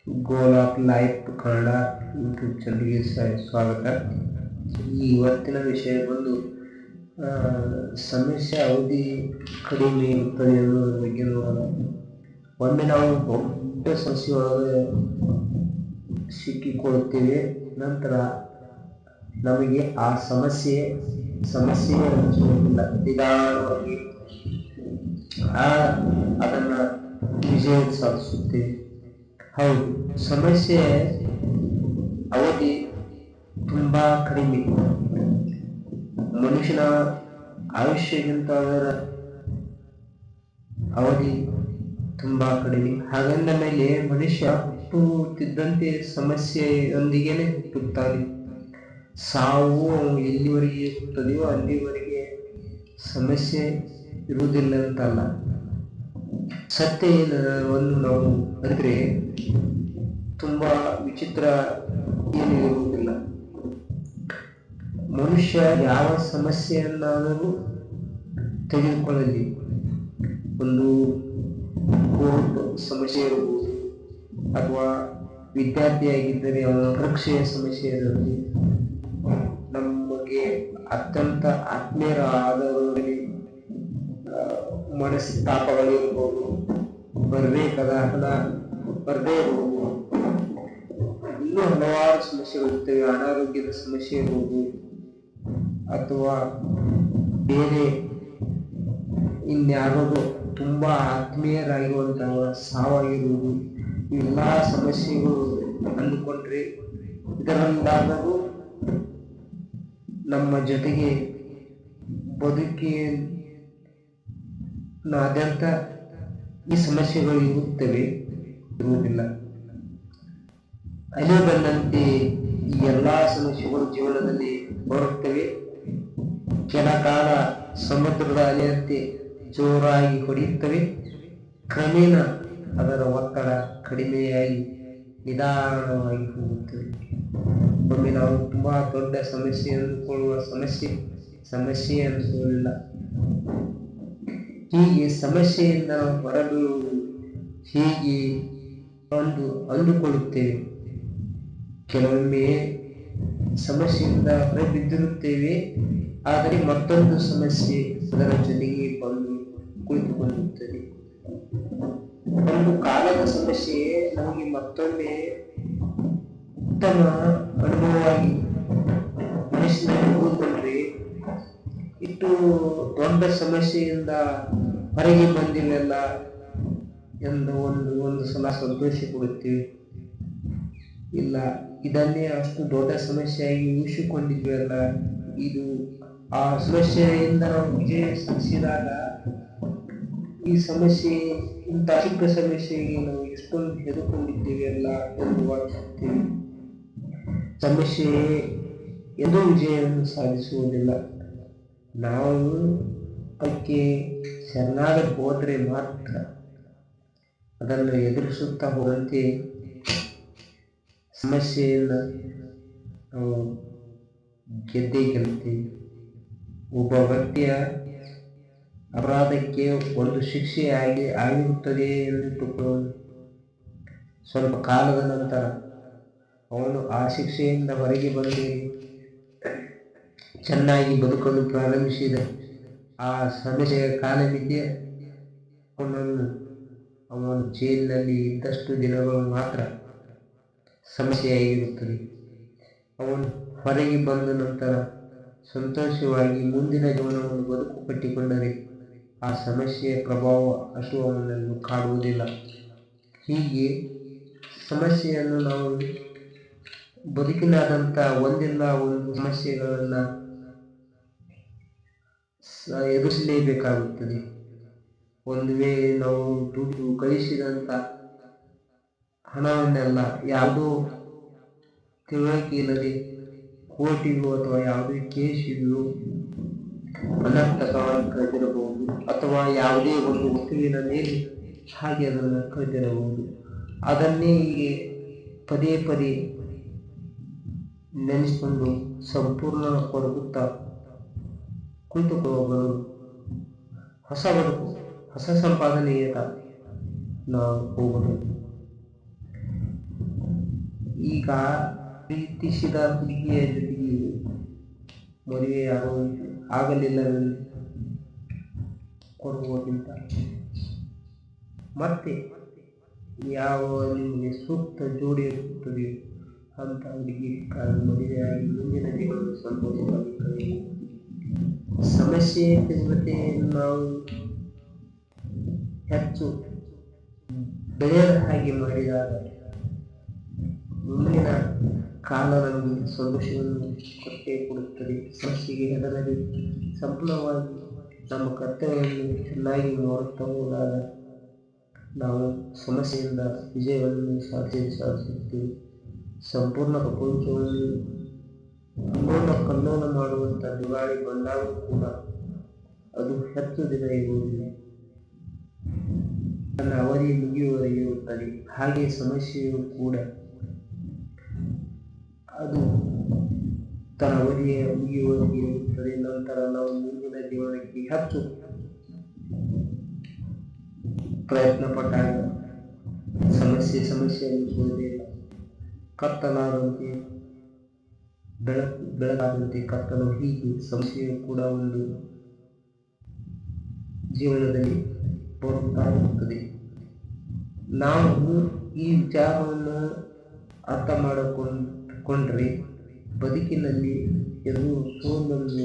Goal of life Kannada YouTube ಚಾನಲ್ಗೆ ಸ್ವಾಗತ. ಇವತ್ತಿನ ವಿಷಯ ಬಂದು ಸಮಸ್ಯೆ ಅವಧಿ ಕಡಿಮೆ ಇರುತ್ತದೆ ಎನ್ನುವುದರ ಬಗ್ಗೆ ನೋಡೋಣ. ಒಮ್ಮೆ ನಾವು ದೊಡ್ಡ ಸಮಸ್ಯೆಯೊಳಗೆ ಸಿಕ್ಕಿಕೊಳ್ಳುತ್ತೇವೆ. ನಂತರ ನಮಗೆ ಆ ಸಮಸ್ಯೆ ಅನಿಸುವುದಿಲ್ಲ. ನಿಧಾನವಾಗಿ ಅದನ್ನು ವಿಜಯ ಸಾಧಿಸುತ್ತೇವೆ. ಹೌದು, ಸಮಸ್ಯೆ ಅವಧಿ ತುಂಬಾ ಕಡಿಮೆ. ಮನುಷ್ಯನ ಆಯುಷ್ಯಕ್ಕಿಂತ ಅದರ ಅವಧಿ ತುಂಬಾ ಕಡಿಮೆ. ಹಾಗಂದ ಮೇಲೆ ಮನುಷ್ಯ ಹುಟ್ಟುತ್ತಿದ್ದಂತೆ ಸಮಸ್ಯೆಯೊಂದಿಗೆನೆ ಹುಟ್ಟುತ್ತಾನೆ. ಸಾವು ಎಲ್ಲಿವರೆಗೆ ಇರುತ್ತದೆಯೋ ಅಲ್ಲಿವರೆಗೆ ಸಮಸ್ಯೆ ಇರುವುದಿಲ್ಲ ಅಂತಲ್ಲ. ಸತ್ಯವನ್ನು ನಾವು ಅರಿತರೆ ತುಂಬಾ ವಿಚಿತ್ರ ಏನು ಇರುವುದಿಲ್ಲ. ಮನುಷ್ಯ ಯಾವ ಸಮಸ್ಯೆಯನ್ನಾದರೂ ತೆಗೆದುಕೊಳ್ಳಲಿ, ಒಂದು ಕೋರ್ಟ್ ಸಮಸ್ಯೆ ಇರಬಹುದು, ಅಥವಾ ವಿದ್ಯಾರ್ಥಿಯಾಗಿದ್ದರೆ ಅವನ ಪರೀಕ್ಷೆಯ ಸಮಸ್ಯೆ ಇರಲಿ, ನಮಗೆ ಅತ್ಯಂತ ಆತ್ಮೀಯರ ಆದವರಲ್ಲಿ ಮನಸ್ತಾಪಗಳಿರ್ಬೋದು, ಬರಬೇಕಾದ ಹಣ ಬರದೇ ಇರ್ಬೋದು, ಇನ್ನೂ ಹಲವಾರು ಸಮಸ್ಯೆಗಳಿರ್ತವೆ. ಅನಾರೋಗ್ಯದ ಸಮಸ್ಯೆ ಇರ್ಬೋದು, ಅಥವಾ ಬೇರೆ ಇನ್ಯಾವುದೋ ತುಂಬಾ ಆತ್ಮೀಯರಾಗಿರುವಂತಹ ಸಾವಾಗಿರುವುದು, ಎಲ್ಲ ಸಮಸ್ಯೆಗಳು ಅಂದುಕೊಂಡ್ರೆ ಇದರಲ್ಲಾದರೂ ನಮ್ಮ ಜೊತೆಗೆ ಬದುಕಿನಾದ್ಯಂತ ಈ ಸಮಸ್ಯೆಗಳು ಇರುವುದಿಲ್ಲ. ಅಲೆ ಬಂದಂತೆ ಈ ಎಲ್ಲಾ ಸಮಸ್ಯೆಗಳು ಜೀವನದಲ್ಲಿ ಬರುತ್ತವೆ. ಕೆಲ ಕಾಲ ಸಮುದ್ರದ ಅಲೆಯಂತೆ ಜೋರಾಗಿ ಹೊಡೆಯುತ್ತವೆ. ಕ್ರಮೇಣ ಅದರ ಒತ್ತಡ ಕಡಿಮೆಯಾಗಿ ನಿಧಾನವಾಗಿ ಹೋಗುತ್ತವೆ. ಒಮ್ಮೆ ನಾವು ತುಂಬಾ ದೊಡ್ಡ ಸಮಸ್ಯೆ ಅಂದುಕೊಳ್ಳುವ ಸಮಸ್ಯೆ ಅನಿಸುವುದಿಲ್ಲ. ಹೀಗೆ ಸಮಸ್ಯೆಯಿಂದ ನಾವು ಹೊರಬೀಳುವುದು ಹೀಗೆ ಅಂದುಕೊಳ್ಳುತ್ತೇವೆ. ಕೆಲವೊಮ್ಮೆ ಸಮಸ್ಯೆಯಿಂದ ಹೊರಬಿದ್ದಿರುತ್ತೇವೆ, ಆದರೆ ಮತ್ತೊಂದು ಸಮಸ್ಯೆ ಅದರ ಜೊತೆಗೆ ಬಂದು ಕುಳಿತುಕೊಂಡಿರುತ್ತದೆ. ಒಂದು ಕಾಲದ ಸಮಸ್ಯೆ ನಮಗೆ ಮತ್ತೊಮ್ಮೆ ಉತ್ತಮ ಅನುಭವವಾಗಿ ಮನಸ್ಸಿನಲ್ಲಿ ಉಳಿದುಕೊಂಡ್ರೆ, ಇಷ್ಟು ದೊಡ್ಡ ಸಮಸ್ಯೆಯಿಂದ ಹೊರಗೆ ಬಂದಿವೆಲ್ಲ ಎಂದು ಒಂದು ಸಲ ಸಂತೋಷ ಕೊಡುತ್ತೇವೆ. ಇಲ್ಲ, ಇದನ್ನೇ ಅಷ್ಟು ದೊಡ್ಡ ಸಮಸ್ಯೆಯಾಗಿ ಊಹಿಸಿಕೊಂಡಿದ್ವಲ್ಲ, ಇದು ಆ ಸಮಸ್ಯೆಯಿಂದ ನಾವು ವಿಜಯ ಸಾಧಿಸಿದಾಗ ಈ ಸಮಸ್ಯೆ ಇಂಥ ಚಿಕ್ಕ ಸಮಸ್ಯೆಗೆ ನಾವು ಎಷ್ಟೊಂದು ಹೆದರ್ಕೊಂಡಿದ್ದೇವೆ ಅಲ್ಲ ಎಂದು ಭಾವಿಸುತ್ತೇವೆ. ಸಮಸ್ಯೆ ಎಂದೂ ವಿಜಯವನ್ನು ಸಾಧಿಸುವುದಿಲ್ಲ. ನಾವು ಅದಕ್ಕೆ ಶರಣಾಗಿ ಹೋದರೆ ಮಾತ್ರ, ಅದನ್ನು ಎದುರಿಸುತ್ತಾ ಹೋದಂತೆ ಸಮಸ್ಯೆಯನ್ನು ನಾವು ಗೆಲ್ತೇವೆ. ಒಬ್ಬ ವ್ಯಕ್ತಿಯ ಅಪರಾಧಕ್ಕೆ ಒಂದು ಶಿಕ್ಷೆ ಆಗಿರುತ್ತದೆ ಎಂದಿಟ್ಟುಕೊಳ್ಳೋಣ. ಸ್ವಲ್ಪ ಕಾಲದ ನಂತರ ಅವನು ಆ ಶಿಕ್ಷೆಯಿಂದ ಹೊರಗೆ ಬಂದು ಚೆನ್ನಾಗಿ ಬದುಕಲು ಪ್ರಾರಂಭಿಸಿದ ಆ ಸಮಸ್ಯೆಯ ಕಾಲಮಿತಿಯ ಅವನು ಜೈಲಿನಲ್ಲಿ ಇದ್ದಷ್ಟು ದಿನಗಳು ಮಾತ್ರ ಸಮಸ್ಯೆಯಾಗಿರುತ್ತದೆ. ಅವನು ಹೊರಗೆ ಬಂದ ನಂತರ ಸಂತೋಷವಾಗಿ ಮುಂದಿನ ಜೀವನವನ್ನು ಬದುಕು ಕಟ್ಟಿಕೊಂಡರೆ ಆ ಸಮಸ್ಯೆಯ ಪ್ರಭಾವ ಅಷ್ಟು ಅವನನ್ನು ಕಾಡುವುದಿಲ್ಲ. ಹೀಗೆ ಸಮಸ್ಯೆಯನ್ನು ನಾವು ಬದುಕಿನಾದಂಥ ಒಂದಿಲ್ಲ ಒಂದು ಸಮಸ್ಯೆಗಳನ್ನು ಎದುರಿಸಲೇಬೇಕಾಗುತ್ತದೆ. ಒಂದು ವೇಳೆ ನಾವು ದುಡ್ಡು ಗಳಿಸಿದಂಥ ಹಣವನ್ನೆಲ್ಲ ಯಾವುದೋ ತಿಳುವಳಿಕೆ ಇಲ್ಲದೆ ಕೋರ್ಟಿಗೂ ಅಥವಾ ಯಾವುದೇ ಕೇಸಿಗೂ ಅನರ್ಥಕವಾಗಿ ಕಳೆದಿರಬಹುದು, ಅಥವಾ ಯಾವುದೇ ಒಂದು ವಸ್ತುವಿನ ಮೇಲೆ ಹಾಗೆ ಅದನ್ನು ಕಳೆದಿರಬಹುದು. ಅದನ್ನೇ ಹೀಗೆ ಪದೇ ಪದೇ ನೆನೆಸಿಕೊಂಡು ಸಂಪೂರ್ಣ ಕೊರಗುತ್ತಾ ಕುಳಿತುಕೊಳ್ಳಬಹುದು. ಹೊಸ ಬದುಕು, ಹೊಸ ಸಂಪಾದನೆಯತ್ತ ನಾವು ಹೋಗಬೇಕು. ಈಗ ಪ್ರೀತಿಸಿದ ಹುಡುಗಿಯ ಜೊತೆಗೆ ಮದುವೆ ಆಗಲಿಲ್ಲವೆಂದು ಕೊಡುವುದಕ್ಕಿಂತ ಮತ್ತೆ ಯಾವ ನಿಮಗೆ ಸೂಕ್ತ ಜೋಡಿ ಇರುತ್ತದೆಯೋ ಅಂತ ಹುಡುಗಿ ಮದುವೆಯಾಗಿ ಮುಂದಿನ ಜೀವನ ಸಂತೋಷವಾಗಿ ಕಳೆಯಬೇಕು. ಸಮಸ್ಯೆ ತೀವ್ರತೆಯನ್ನು ನಾವು ಹೆಚ್ಚು ಬೆಳೆಯದ ಹಾಗೆ ಮಾಡಿದಾಗ ಮುಂದಿನ ಕಾಲ ನಮಗೆ ಸಂತೋಷವನ್ನು ಕೊಟ್ಟೇ ಕೊಡುತ್ತದೆ. ಸಮಸ್ಯೆಗೆ ಹೆದರದೆ ಸಂಪೂರ್ಣವಾಗಿ ನಮ್ಮ ಕರ್ತವ್ಯವನ್ನು ಚೆನ್ನಾಗಿ ಮಾಡುತ್ತಾ ಹೋದಾಗ ನಾವು ಸಮಸ್ಯೆಯಿಂದ ವಿಜಯವನ್ನು ಸಾಧಿಸುತ್ತೇವೆ. ಸಂಪೂರ್ಣ ಪ್ರಪಂಚವನ್ನು ಕಲ್ಲೋಲ ಮಾಡುವಂಥ ದಿವಾಳಿ ಬಂದಾಗ ಕೂಡ ಅದು ಹೆಚ್ಚು ದಿನ ಇರುವುದಿಲ್ಲ, ತನ್ನ ಅವಧಿ ಮುಗಿಯುವವರೆಗೆ ಇರುತ್ತದೆ. ಹಾಗೆ ಸಮಸ್ಯೆಯು ಕೂಡ ಅದು ತನ್ನ ಅವಧಿಯ ಮುಗಿಯುವವರೆಗೆ ಇರುತ್ತದೆ. ನಂತರ ನಾವು ಮುಂದಿನ ಜೀವನಕ್ಕೆ ಹೆಚ್ಚು ಪ್ರಯತ್ನ ಪಟ್ಟಾಗ ಸಮಸ್ಯೆ ಅನ್ನಿಸುವುದಿಲ್ಲ. ಕತ್ತಲಾದಂತೆ ಬೆಳಗಾದಂತೆ ಕತ್ತಲು, ಹೀಗೆ ಸಮಸ್ಯೆಯು ಕೂಡ ಒಂದು ಜೀವನದಲ್ಲಿ ಬರುತ್ತಾ ಇರುತ್ತದೆ. ನಾವು ಈ ವಿಚಾರವನ್ನು ಅರ್ಥ ಮಾಡಿಕೊಂಡ್ರೆ ಬದುಕಿನಲ್ಲಿ ಎಲ್ಲೂ ಸೋಲನ್ನು